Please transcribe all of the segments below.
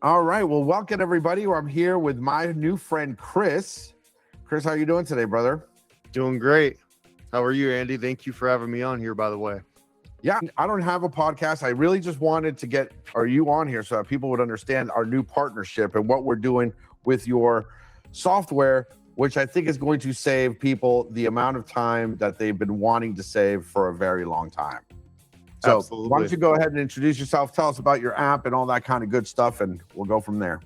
All right. Well, welcome everybody. I'm here with my new friend Chris. Chris, how you doing today, brother? Doing great. How are you, Andy? Thank you for having me on here, by the way. Yeah, I don't have a podcast. I really just wanted to get you on here so that people would understand our new partnership and what we're doing with your software, which I think is going to save people the amount of time that they've been wanting to save for a very long time. So why don't Absolutely. you go ahead and introduce yourself, tell us about your app and all that kind of good stuff, and we'll go from there.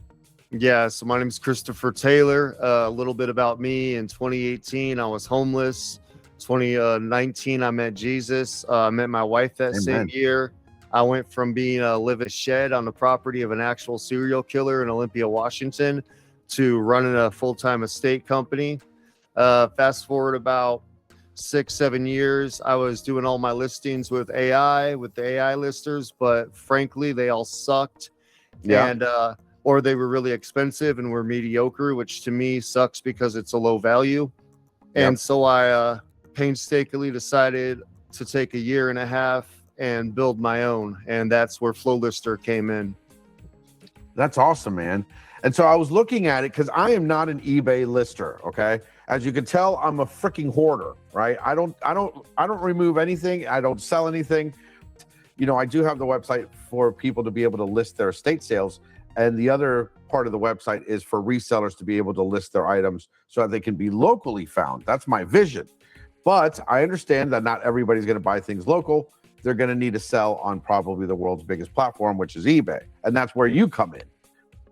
Yeah, so my name is Christopher Taylor. A little bit about me. In 2018, I was homeless. 2019, I met Jesus. I met my wife that same Amen. year. I went from being a living shed on the property of an actual serial killer in Olympia, Washington, to running a full-time estate company. Fast forward about 6, 7 years, I was doing all my listings with AI, with the AI listers, but frankly, they all sucked. Yeah. And or they were really expensive and were mediocre, which to me sucks because it's a low value. And Yep. so I painstakingly decided to take a year and a half and build my own, and that's where FlowLister came in. That's awesome, man. And so I was looking at it because I am not an eBay lister. Okay. As you can tell, I'm a freaking hoarder, right? I don't remove anything. I don't sell anything. I do have the website for people to be able to list their estate sales. And the other part of the website is for resellers to be able to list their items so that they can be locally found. That's my vision. But I understand that not everybody's going to buy things local. They're going to need to sell on probably the world's biggest platform, which is eBay. And that's where you come in,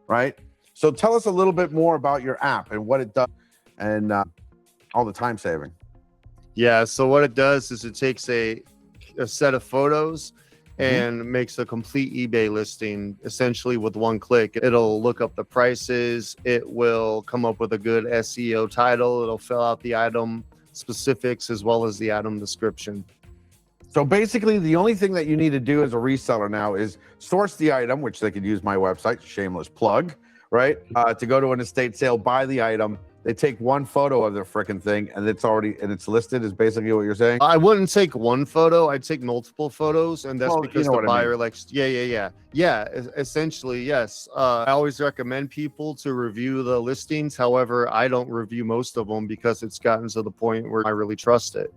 right? So tell us a little bit more about your app and what it does and all the time saving. Yeah, so what it does is it takes a set of photos Mhm. and makes a complete eBay listing essentially with one click. It'll look up the prices, it will come up with a good SEO title, it'll fill out the item specifics as well as the item description. So basically, the only thing that you need to do as a reseller now is source the item, which they could use my website, shameless plug, right? To go to an estate sale, buy the item. They take one photo of the freaking thing, and it's listed. Is basically what you're saying. I wouldn't take one photo, I'd take multiple photos, and that's Well, you because know the what I mean. buyer likes, yeah, essentially, yes. I always recommend people to review the listings. However, I don't review most of them because it's gotten to the point where I really trust it.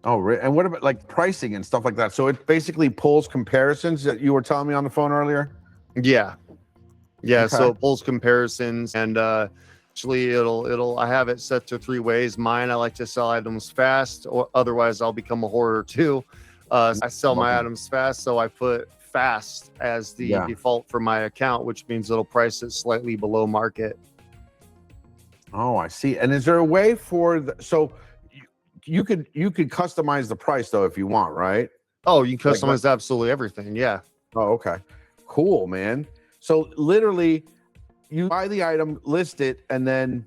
Oh, and what about like pricing and stuff like that? So it basically pulls comparisons that you were telling me on the phone earlier. Yeah, yeah. Okay. So it pulls comparisons, and actually, it'll. I have it set to 3 ways. Mine, I like to sell items fast, or otherwise, I'll become a hoarder too. I sell my Okay. items fast, so I put fast as the Yeah. default for my account, which means it'll price it slightly below market. Oh, I see. And is there a way for so you, you could customize the price though if you want, right? Oh, you can Like let customize absolutely everything. Yeah. Oh, okay. Cool, man. So literally you buy the item, list it, and then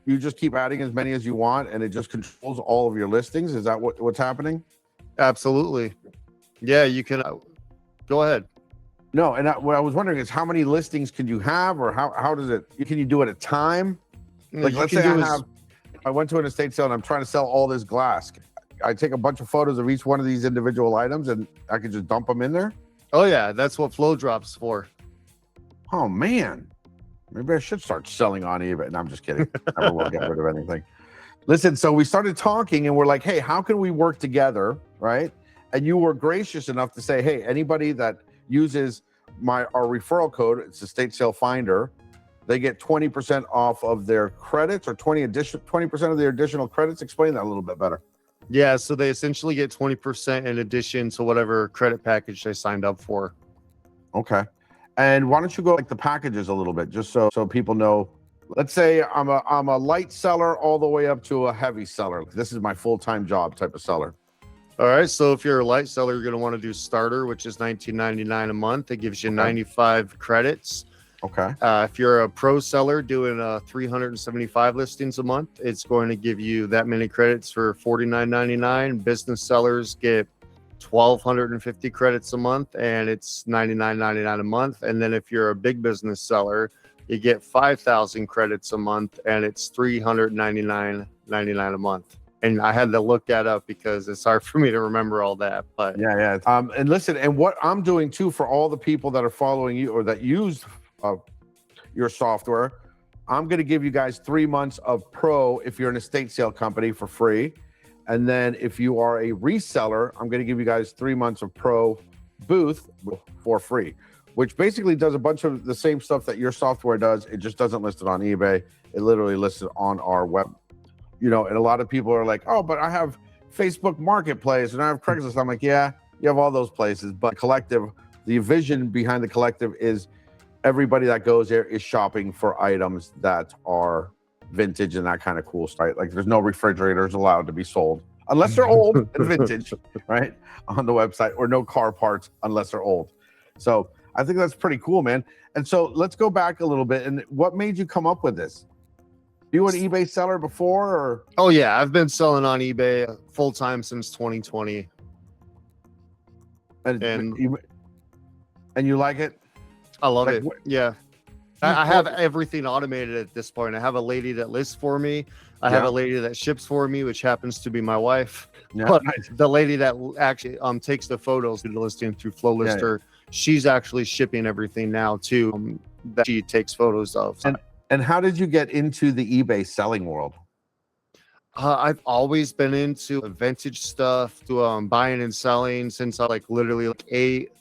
you just keep adding as many as you want and it just controls all of your listings. Is that what's happening? Absolutely. Yeah, you can. Go ahead. No, and what I was wondering is how many listings can you have or how does it can you do it at a time? Like You let's can say do is I went to an estate sale and I'm trying to sell all this glass. I take a bunch of photos of each one of these individual items and I could just dump them in there. Oh yeah, that's what Flow Drops for. Oh man. Maybe I should start selling on eBay. No, I'm just kidding. Never will get rid of anything. Listen, so we started talking and we're like, hey, how can we work together? Right. And you were gracious enough to say, hey, anybody that uses our referral code, it's Estate Sale Finder, they get 20% off of their credits or 20% of their additional credits. Explain that a little bit better. Yeah, so they essentially get 20% in addition to whatever credit package they signed up for. Okay. And why don't you go like the packages a little bit, just so people know. Let's say I'm a light seller all the way up to a heavy seller. This is my full-time job type of seller. All right, so if you're a light seller, you're going to want to do starter, which is $19.99 a month. It gives you Okay. 95 credits. Okay. If you're a pro seller doing 375 listings a month, it's going to give you that many credits for $49.99. Business sellers get 1,250 credits a month, and it's $99.99 a month. And then if you're a big business seller, you get 5,000 credits a month, and it's $399.99 a month. And I had to look that up because it's hard for me to remember all that. But Yeah. And listen, and what I'm doing too for all the people that are following you or that use your software. I'm going to give you guys 3 months of Pro if you're an estate sale company for free. And then if you are a reseller, I'm going to give you guys 3 months of Pro Booth for free, which basically does a bunch of the same stuff that your software does. It just doesn't list it on eBay. It literally lists it on our web. You know, and a lot of people are like, oh, but I have Facebook Marketplace and I have Craigslist. I'm like, yeah, you have all those places, but Collective, the vision behind the Collective is everybody that goes there is shopping for items that are vintage and that kind of cool stuff. Like there's no refrigerators allowed to be sold unless they're old and vintage, right? On the website, or no car parts unless they're old. So I think that's pretty cool, man. And so let's go back a little bit. And what made you come up with this? You an eBay seller before, or? Oh yeah, I've been selling on eBay full time since 2020. And you like it? I love Like, it. Yeah. I have everything automated at this point. I have a lady that lists for me. I have a lady that ships for me, which happens to be my wife. Yeah, but nice. the lady that actually takes the photos to the listing through FlowLister, she's actually shipping everything now too, that she takes photos of. And how did you get into the eBay selling world? I've always been into vintage stuff, to buying and selling since I literally 8.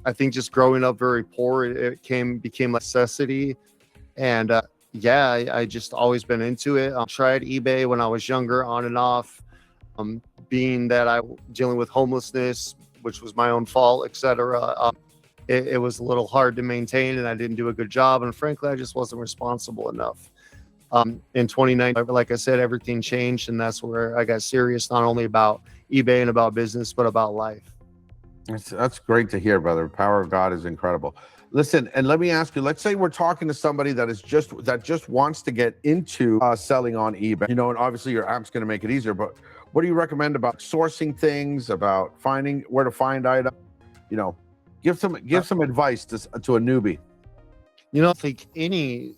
I think just growing up very poor, it became a necessity. And I just always been into it. I tried eBay when I was younger, on and off. Being that I dealing with homelessness, which was my own fault, etc. It was a little hard to maintain, and I didn't do a good job. And frankly, I just wasn't responsible enough. In 2019, like I said, everything changed, and that's where I got serious, not only about eBay and about business, but about life. That's great to hear, brother. The power of God is incredible. Listen, and let me ask you, let's say we're talking to somebody that just wants to get into selling on eBay, you know, and obviously your app's going to make it easier, but what do you recommend about sourcing things, about finding where to find items? You know, give some advice to a newbie. You know, I think any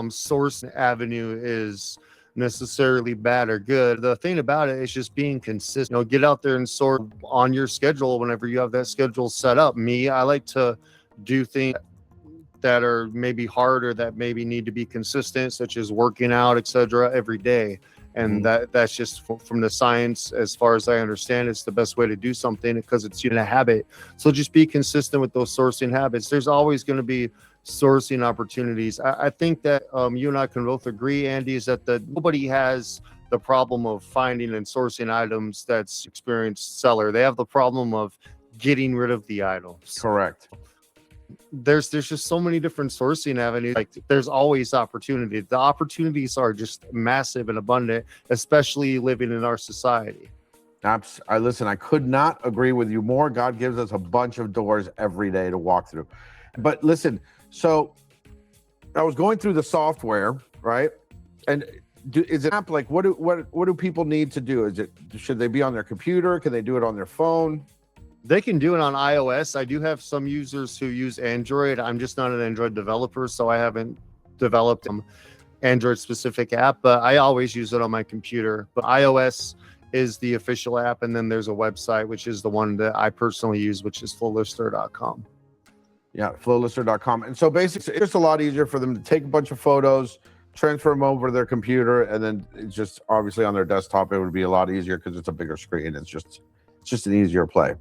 source avenue is necessarily bad or good. The thing about it is just being consistent. You know, get out there and sort on your schedule whenever you have that schedule set up. I like to do things that are maybe hard or that maybe need to be consistent, such as working out, etc., every day. And that's just from the science, as far as I understand, it's the best way to do something because it's in a habit. So just be consistent with those sourcing habits. There's always going to be sourcing opportunities. I think that you and I can both agree, Andy, is that nobody has the problem of finding and sourcing items that's experienced seller. They have the problem of getting rid of the items. Correct. There's just so many different sourcing avenues. Like there's always opportunity. The opportunities are just massive and abundant, especially living in our society. Listen, I could not agree with you more. God gives us a bunch of doors every day to walk through. But listen, so I was going through the software, right? And is it app like what do people need to do? Should they be on their computer? Can they do it on their phone? They can do it on iOS. I do have some users who use Android. I'm just not an Android developer, so I haven't developed an Android specific app, but I always use it on my computer. But iOS is the official app, and then there's a website, which is the one that I personally use, which is FlowLister.com. Yeah, FlowLister.com. And so basically, it's just a lot easier for them to take a bunch of photos, transfer them over to their computer, and then it's just obviously on their desktop, it would be a lot easier because it's a bigger screen. It's just an easier play.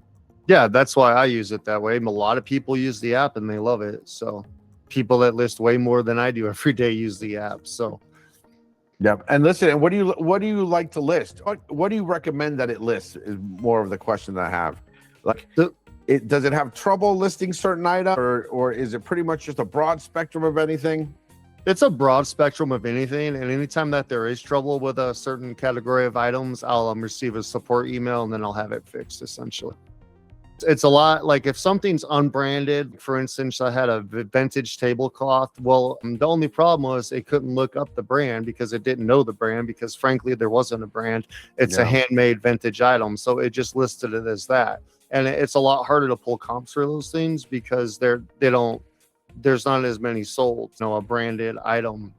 Yeah, that's why I use it that way. A lot of people use the app and they love it. So people that list way more than I do every day use the app. So yeah. And listen, and what do you like to list? What do you recommend that it lists is more of the question that I have. Like does it have trouble listing certain items, or is it pretty much just a broad spectrum of anything? It's a broad spectrum of anything. And anytime that there is trouble with a certain category of items, I'll receive a support email and then I'll have it fixed essentially. It's a lot like if something's unbranded, for instance, I had a vintage tablecloth. Well, the only problem was it couldn't look up the brand because it didn't know the brand because frankly, there wasn't a brand. It's a handmade vintage item. So it just listed it as that. And it's a lot harder to pull comps for those things because there's not as many sold, a branded item.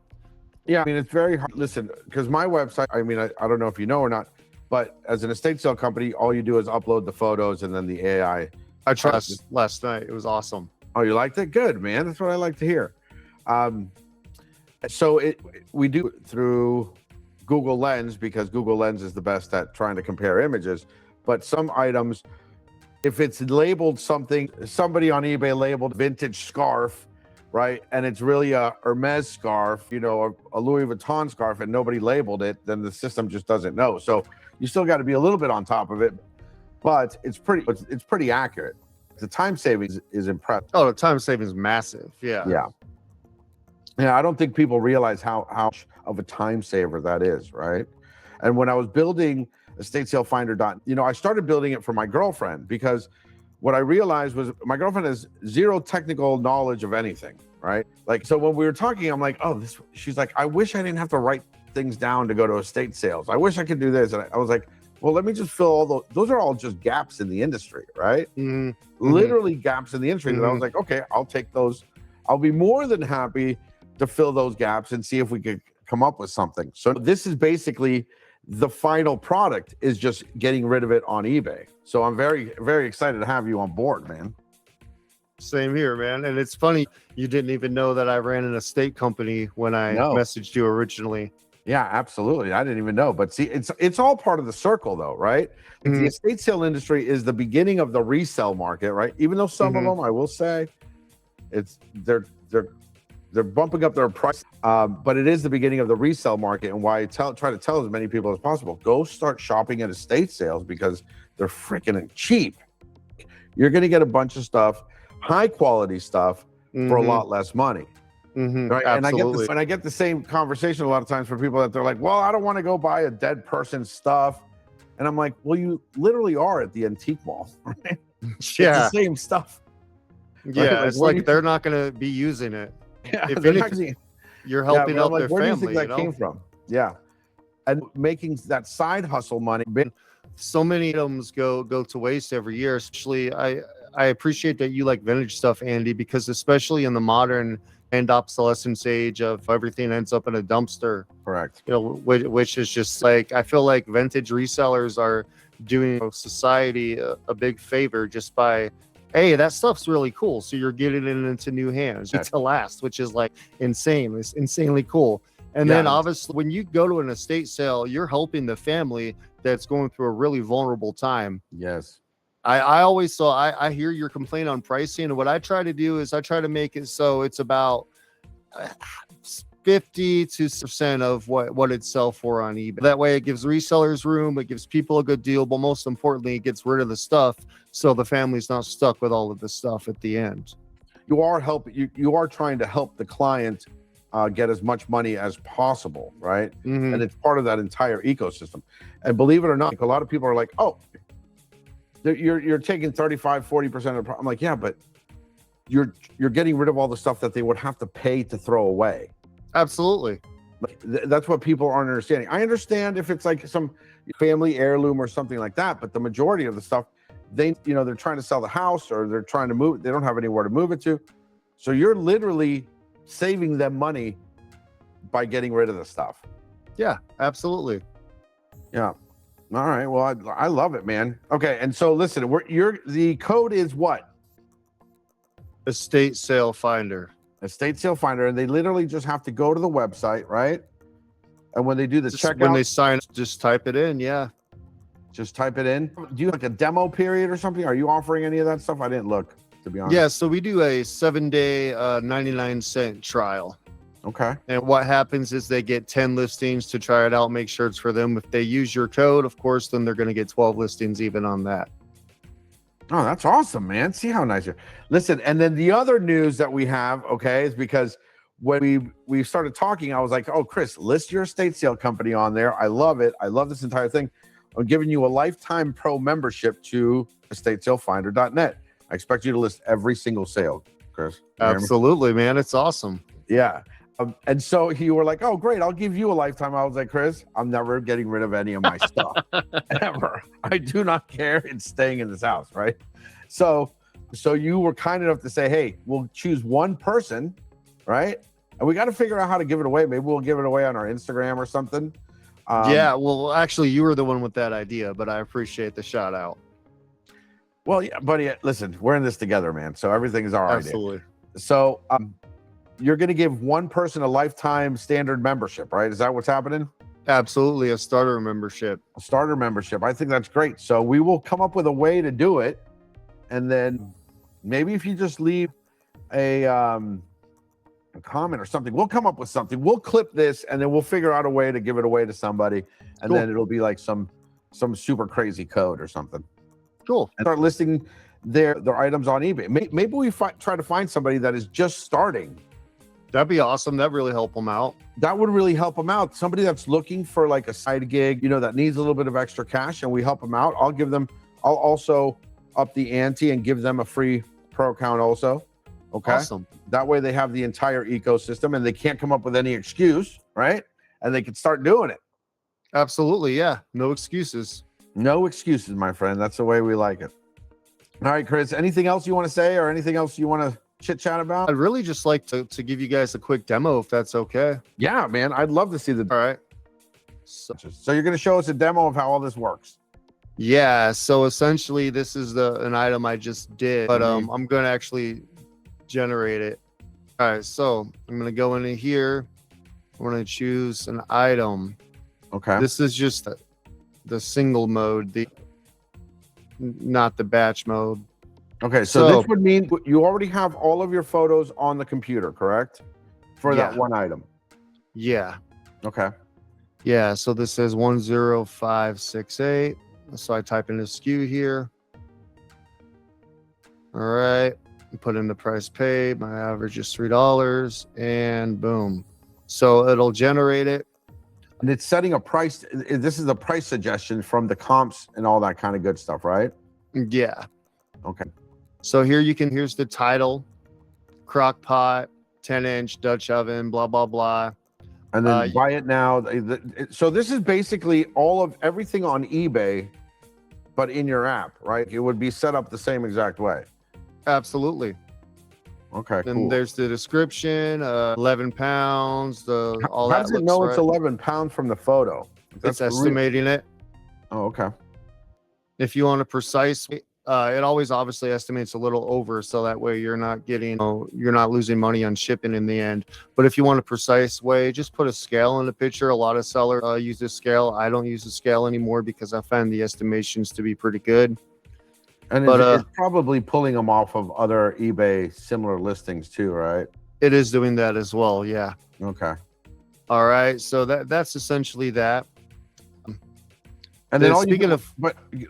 Yeah, I mean, it's very hard. Listen, because my website, I mean, I don't know if you know or not, but as an estate sale company, all you do is upload the photos and then the AI. I tried last night. It was awesome. Oh, you liked it? Good, man. That's what I like to hear. Um, we do it through Google Lens because Google Lens is the best at trying to compare images. But some items, if it's labeled somebody on eBay labeled vintage scarf, right, and it's really a Hermes scarf, a Louis Vuitton scarf, and nobody labeled it, then the system just doesn't know. So you still got to be a little bit on top of it, but it's pretty accurate. The time savings is impressive. Oh, the time savings is massive. Yeah. I don't think people realize how much of a time saver that is, right? And when I was building EstateSaleFinder, I started building it for my girlfriend because what I realized was my girlfriend has zero technical knowledge of anything, right? Like, so when we were talking, I'm like, she's like, I wish I didn't have to write things down to go to estate sales. I wish I could do this. And I was like, well, let me just fill all those are all just gaps in the industry, right? Mm-hmm. Literally gaps in the industry. And I was like, okay, I'll take those. I'll be more than happy to fill those gaps and see if we could come up with something. So this is basically the final product, is just getting rid of it on eBay. So I'm very, very excited to have you on board, man. Same here, man. And it's funny, you didn't even know that I ran an estate company when I messaged you originally. Yeah, absolutely. I didn't even know. But see, it's all part of the circle though, right? The estate sale industry is the beginning of the resale market, right? Even though some of them, I will say, they're bumping up their price, but it is the beginning of the resale market. And why I try to tell as many people as possible, go start shopping at estate sales because they're freaking cheap. You're going to get a bunch of stuff, high quality stuff, for a lot less money. Right? Absolutely. And I get the same conversation a lot of times from people that they're like, well, I don't want to go buy a dead person's stuff. And I'm like, well, you literally are at the antique mall, right? It's the same stuff. Yeah, right? It's like they're not going to be using it. Yeah, if anything, you're helping out their where family. Do you think that came from? Yeah, and making that side hustle money. So many items go to waste every year. Especially, I appreciate that you like vintage stuff, Andy, because especially in the modern and obsolescence age of everything ends up in a dumpster. Correct. Which is just like, I feel like vintage resellers are doing society a big favor just by, hey, that stuff's really cool. So you're getting it into new hands to last, which is like insane. It's insanely cool. And then obviously when you go to an estate sale, you're helping the family that's going through a really vulnerable time. Yes. I always saw, I hear your complaint on pricing. And what I try to do is I try to make it so it's about 50% of what it'd sell for on eBay. That way it gives resellers room, it gives people a good deal, but most importantly, it gets rid of the stuff so the family's not stuck with all of the stuff at the end. You are trying to help the client get as much money as possible, right? And it's part of that entire ecosystem. And believe it or not, a lot of people are like, oh, you're taking 35-40% of the problem. I'm like, yeah, but you're getting rid of all the stuff that they would have to pay to throw away. Absolutely. That's what people aren't understanding. I understand if it's like some family heirloom or something like that, but the majority of the stuff, they're trying to sell the house or they're trying to move. They don't have anywhere to move it to. So you're literally saving them money by getting rid of the stuff. Yeah, absolutely. Yeah. All right. Well, I love it, man. Okay. And so listen, the code is what? Estate Sale Finder. Estate Sale Finder. And they literally just have to go to the website, right? And when they do the checkout, when they sign, just type it in. Yeah. Just type it in. Do you like a demo period or something? Are you offering any of that stuff? I didn't look, to be honest. Yeah. So we do a 7-day 99-cent trial. Okay. And what happens is they get 10 listings to try it out, make sure it's for them. If they use your code, of course, then they're going to get 12 listings even on that. Oh, that's awesome, man. See how nice you're. Listen, and then the other news that we have, okay, is because when we started talking, I was like, oh, Chris, list your estate sale company on there. I love it. I love this entire thing. I'm giving you a lifetime pro membership to estatesalefinder.net. I expect you to list every single sale, Chris. Absolutely, man. It's awesome. Yeah. And so you were like, oh, great, I'll give you a lifetime. I was like, Chris, I'm never getting rid of any of my stuff, ever. I do not care. It's staying in this house, right? So you were kind enough to say, hey, we'll choose one person, right? And we got to figure out how to give it away. Maybe we'll give it away on our Instagram or something. Yeah, well, actually, you were the one with that idea, but I appreciate the shout out. Well, yeah, buddy, listen, we're in this together, man. So everything is our idea. Absolutely. So you're going to give one person a lifetime standard membership, right? Is that what's happening? Absolutely. A starter membership. A starter membership. I think that's great. So we will come up with a way to do it. And then maybe if you just leave a comment or something, we'll come up with something. We'll clip this and then we'll figure out a way to give it away to somebody. And Cool. then it'll be like some super crazy code or something. Cool. And start listing their items on eBay. Maybe we try to find somebody that is just starting. That'd be awesome. That'd really help them out. That would really help them out. Somebody that's looking for like a side gig, you know, that needs a little bit of extra cash, and we help them out. I'll also up the ante and give them a free pro account also. Okay. Awesome. That way they have the entire ecosystem and they can't come up with any excuse, right? And they can start doing it. Absolutely. Yeah. No excuses. No excuses, my friend. That's the way we like it. All right, Chris, anything else you want to say or anything else you want to chit chat about? I'd really just like to give you guys a quick demo, if that's okay. Yeah, man. I'd love to see the. All right. So you're going to show us a demo of how all this works. Yeah. So essentially, this is an item I just did, but I'm going to actually generate it. All right. So I'm going to go into here. I'm going to choose an item. Okay. This is just the single mode, not the batch mode. Okay, so this would mean you already have all of your photos on the computer, correct? For that one item. Yeah. Okay. Yeah, so this says 10568. So I type in a SKU here. All right. Put in the price paid. My average is $3 and boom. So it'll generate it. And it's setting a price. This is a price suggestion from the comps and all that kind of good stuff, right? Yeah. Okay. So here here's the title, crock pot, 10-inch Dutch oven, blah, blah, blah. And then buy it now. So this is basically everything on eBay, but in your app, right? It would be set up the same exact way. Absolutely. Okay, Then cool. there's the description, 11 pounds, all that. How does it know it's 11 pounds from the photo? It's estimating it. Oh, okay. If you want a precise, it always obviously estimates a little over, so that way you're not you're not losing money on shipping in the end. But if you want a precise way, just put a scale in the picture. A lot of sellers use this scale. I don't use the scale anymore because I find the estimations to be pretty good. And it's probably pulling them off of other eBay similar listings too, right? It is doing that as well. Yeah. Okay. All right. So that's essentially that. And then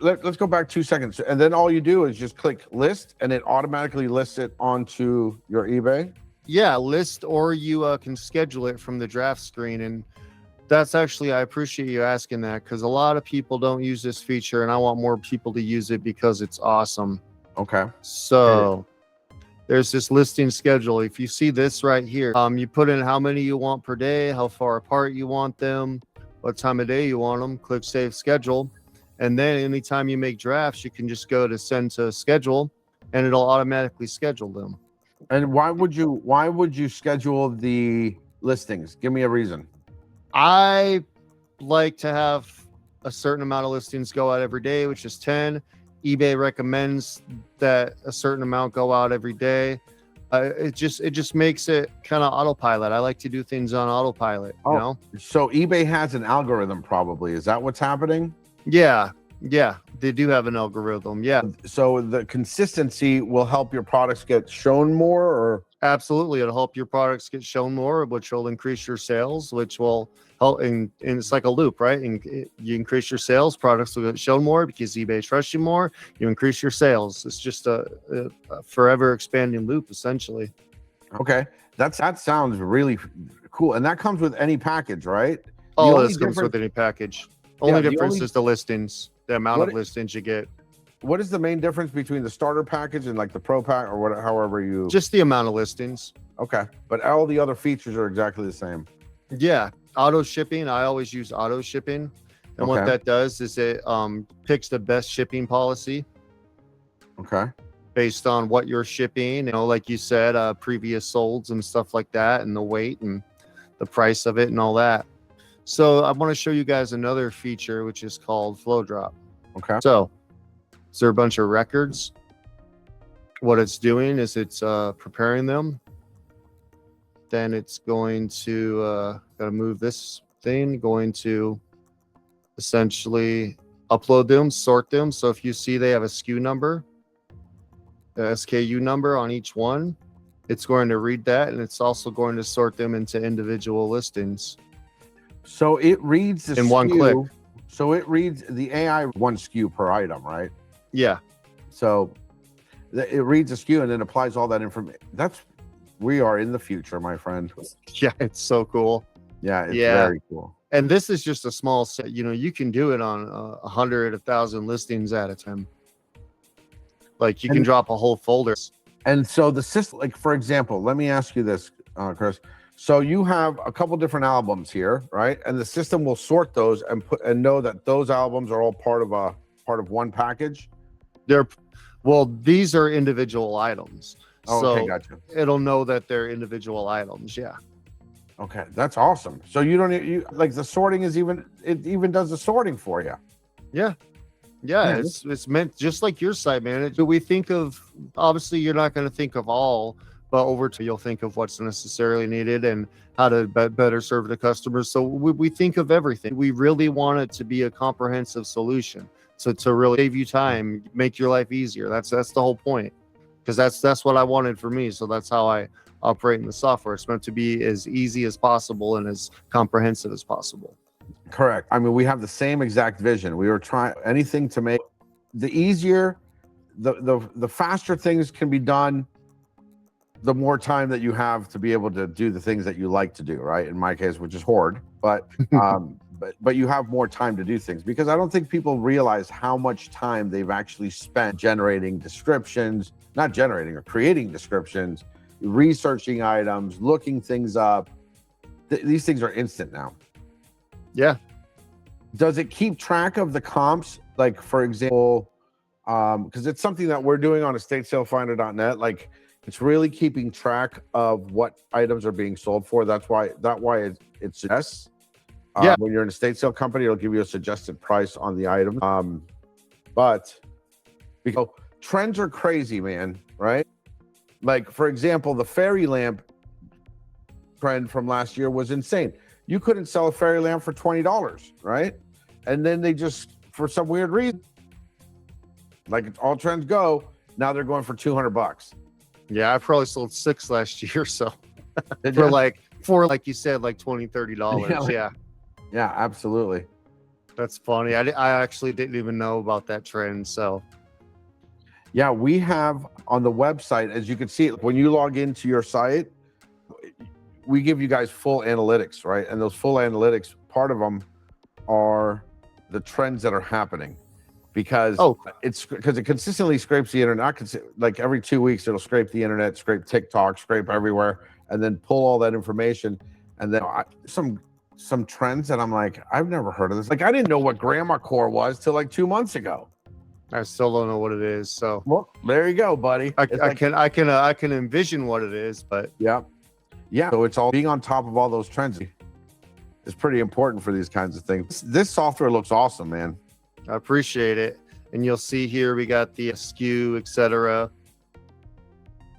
let's go back 2 seconds. And then all you do is just click list and it automatically lists it onto your eBay. Yeah, list, or you can schedule it from the draft screen. And that's actually, I appreciate you asking that, because a lot of people don't use this feature and I want more people to use it because it's awesome. Okay. So there's this listing schedule. If you see this right here, you put in how many you want per day, how far apart you want them, what time of day you want them, click save schedule. And then anytime you make drafts, you can just go to send to schedule and it'll automatically schedule them. And why would you schedule the listings? Give me a reason. I like to have a certain amount of listings go out every day, which is 10. eBay recommends that a certain amount go out every day. It just makes it kind of autopilot. I like to do things on autopilot. You know? So eBay has an algorithm, probably. Is that what's happening? Yeah, they do have an algorithm. Yeah. So the consistency will help your products get shown more, or absolutely, it'll help your products get shown more, which will increase your sales, which will help. And it's like a loop, right? And you increase your sales, products will get shown more because eBay trusts you more. You increase your sales. It's just a forever expanding loop, essentially. Okay, that sounds really cool, and that comes with any package, right? All this comes with any package. Only difference is the listings, the amount of listings you get. What is the main difference between the starter package and like the pro pack, or what? However you. Just the amount of listings. Okay, but all the other features are exactly the same. Yeah, auto shipping. I always use auto shipping, and what that does is it picks the best shipping policy. Okay. Based on what you're shipping, like you said, previous solds and stuff like that, and the weight and the price of it and all that. So I want to show you guys another feature, which is called Flow Drop. Okay. So So there are a bunch of records. What it's doing is it's preparing them. Then it's going to gotta move this thing, going to essentially upload them, sort them. So if you see they have a SKU number, the SKU number on each one, it's going to read that, and it's also going to sort them into individual listings So it reads the in one click. SKU. So it reads the AI one SKU per item, right? Yeah. So it reads the SKU and then applies all that information. We are in the future, my friend. Yeah, it's so cool. Yeah, it's Yeah. very cool. And this is just a small set. You know, you can do it on 100, 1,000 listings at a time. Like you can drop a whole folder. And so the system, like for example, let me ask you this, Chris. So you have a couple different albums here, right? And the system will sort those and know that those albums are all part of one package. These are individual items. Oh, so okay, gotcha. It'll know that they're individual items. Yeah. Okay, that's awesome. So you don't like the sorting it even does the sorting for you. Yeah. It's meant just like your site, man. We think of, obviously you're not going to think of all, but over time you'll think of what's necessarily needed and how to better serve the customers. So we think of everything. We really want it to be a comprehensive solution. So to really save you time, make your life easier. That's the whole point. Because that's what I wanted for me. So that's how I operate in the software. It's meant to be as easy as possible and as comprehensive as possible. Correct. I mean, we have the same exact vision. We were trying anything to make the easier, the faster things can be done, the more time that you have to be able to do the things that you like to do, right? In my case, which is hoard, but but you have more time to do things, because I don't think people realize how much time they've actually spent generating descriptions, not generating or creating descriptions, researching items, looking things up. These things are instant now. Yeah. Does it keep track of the comps? Like, for example, because it's something that we're doing on estatesalefinder.net. Like, it's really keeping track of what items are being sold for. That's why it suggests. Yeah. When you're an estate sale company, it'll give you a suggested price on the item. But because trends are crazy, man, right? Like, for example, the fairy lamp trend from last year was insane. You couldn't sell a fairy lamp for $20, right? And then they just, for some weird reason, like all trends go, now they're going for $200. Yeah, I probably sold 6 last year, so Did for you? like you said, like $20, $30. Yeah. Yeah, absolutely. That's funny. I actually didn't even know about that trend. So yeah, we have on the website, as you can see, when you log into your site, we give you guys full analytics, right? And those full analytics, part of them are the trends that are happening, because it consistently scrapes the internet. Like every 2 weeks, it'll scrape the internet, scrape TikTok, scrape everywhere, and then pull all that information. And then some trends that I'm like, I've never heard of this. Like, I didn't know what grandma core was till like 2 months ago. I still don't know what it is. So well, there you go, buddy. I can envision what it is, but yeah. So it's all being on top of all those trends is pretty important for these kinds of things. This software looks awesome, man. I appreciate it. And you'll see here we got the SKU, etc.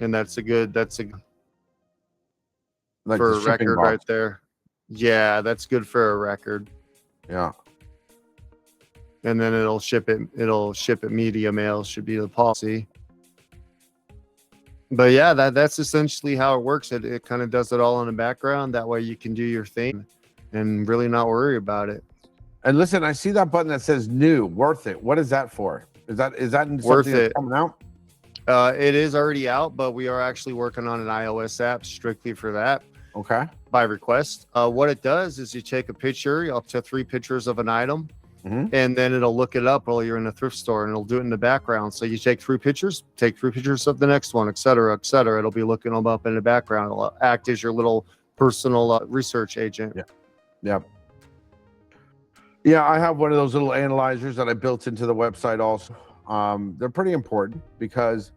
And that's a like for a the record box. right there. Yeah, that's good for a record. Yeah. And then it'll ship it media mail, should be the policy. But yeah, that's essentially how it works. It kind of does it all in the background. That way you can do your thing and really not worry about it. And listen, I see that button that says new, worth it. What is that for? Is that Worth something it that's coming out? It is already out, but we are actually working on an iOS app strictly for that. Okay. By request. What it does is you take a picture, up to 3 pictures of an item, and then it'll look it up while you're in a thrift store, and it'll do it in the background. So you take 3 pictures, take 3 pictures of the next one, et cetera, et cetera. It'll be looking them up in the background. It'll act as your little personal research agent. Yeah. Yeah, I have one of those little analyzers that I built into the website also. They're pretty important because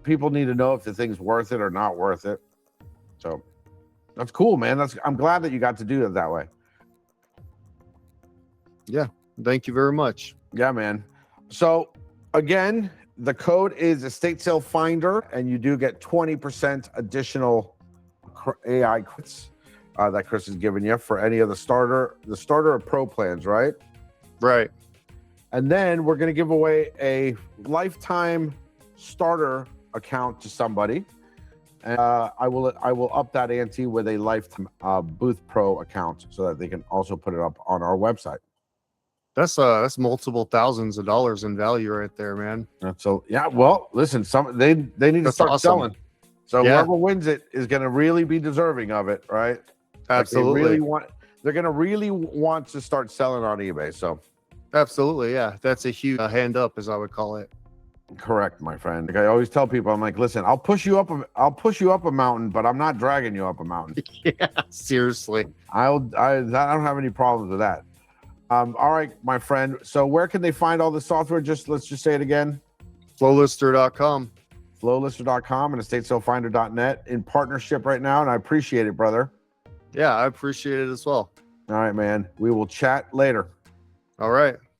people need to know if the thing's worth it or not worth it. So that's cool, man. I'm glad that you got to do it that way. Yeah. Thank you very much. Yeah, man. So Again, the code is Estate Sale Finder, and you do get 20% additional AI credits that Chris is giving you for any of the starter or pro plans, right? Right. And then we're going to give away a lifetime starter account to somebody. I will up that ante with a lifetime Booth Pro account so that they can also put it up on our website. That's multiple thousands of dollars in value right there, man. So yeah, well, listen, they need to That's start awesome. selling. So Yeah. whoever wins it is going to really be deserving of it, right? Absolutely. They're going to really want to start selling on eBay. So absolutely, yeah, that's a huge hand up, as I would call it. Correct, my friend. Like I always tell people, I'm like, listen, I'll push you up a mountain, but I'm not dragging you up a mountain. Yeah, seriously. I don't have any problems with that. All right, my friend. So where can they find all the software? Let's just say it again. FlowLister.com. FlowLister.com and EstateSaleFinder.net in partnership right now, and I appreciate it, brother. Yeah, I appreciate it as well. All right, man. We will chat later. All right.